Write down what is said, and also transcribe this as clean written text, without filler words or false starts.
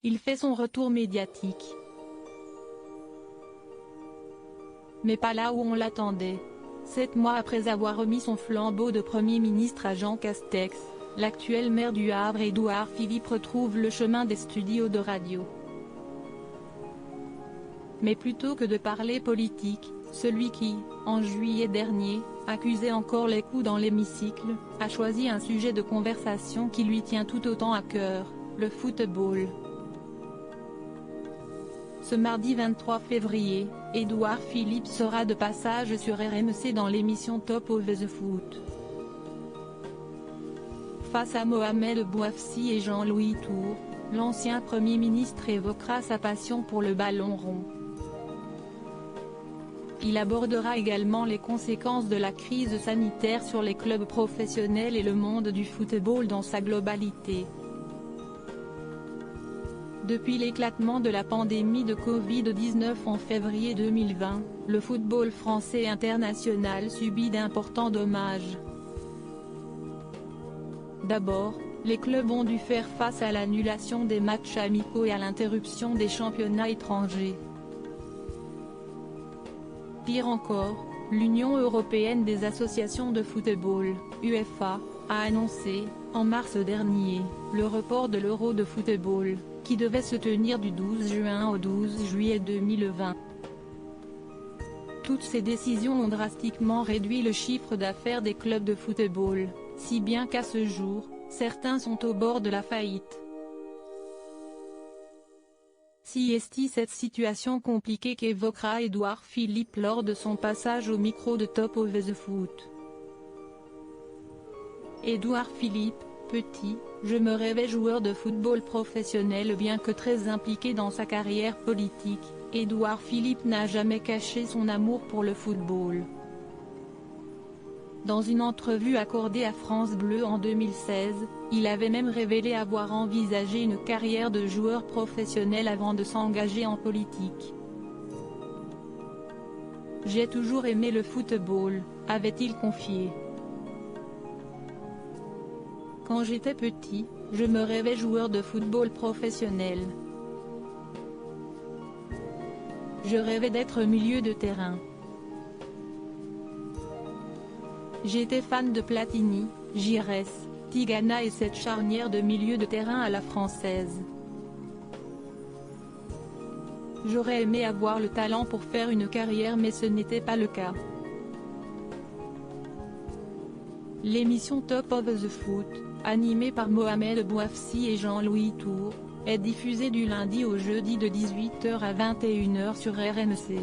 il fait son retour médiatique. Mais pas là où on l'attendait. 7 mois après avoir remis son flambeau de Premier ministre à Jean Castex, l'actuel maire du Havre Édouard Philippe retrouve le chemin des studios de radio. Mais plutôt que de parler politique, celui qui, en juillet dernier, accusait encore les coups dans l'hémicycle, a choisi un sujet de conversation qui lui tient tout autant à cœur, le football. Ce mardi 23 février, Édouard Philippe sera de passage sur RMC dans l'émission Top of the Foot. Face à Mohamed Bouafsi et Jean-Louis Tour, l'ancien Premier ministre évoquera sa passion pour le ballon rond. Il abordera également les conséquences de la crise sanitaire sur les clubs professionnels et le monde du football dans sa globalité. Depuis l'éclatement de la pandémie de Covid-19 en février 2020, le football français international subit d'importants dommages. D'abord, les clubs ont dû faire face à l'annulation des matchs amicaux et à l'interruption des championnats étrangers. Pire encore, l'Union européenne des associations de football, UEFA, a annoncé, en mars dernier, le report de l'Euro de football, qui devait se tenir du 12 juin au 12 juillet 2020. Toutes ces décisions ont drastiquement réduit le chiffre d'affaires des clubs de football, si bien qu'à ce jour, certains sont au bord de la faillite. Si est cette situation compliquée qu'évoquera Édouard Philippe lors de son passage au micro de Top of the Foot. Édouard Philippe, petit, je me rêvais joueur de football professionnel. Bien que très impliqué dans sa carrière politique, Édouard Philippe n'a jamais caché son amour pour le football. Dans une entrevue accordée à France Bleu en 2016, il avait même révélé avoir envisagé une carrière de joueur professionnel avant de s'engager en politique. « J'ai toujours aimé le football », avait-il confié. « Quand j'étais petit, je me rêvais joueur de football professionnel. Je rêvais d'être milieu de terrain. J'étais fan de Platini, Giresse, Tigana et cette charnière de milieu de terrain à la française. J'aurais aimé avoir le talent pour faire une carrière mais ce n'était pas le cas. » L'émission Top of the Foot, animée par Mohamed Bouafsi et Jean-Louis Tour, est diffusée du lundi au jeudi de 18h à 21h sur RMC.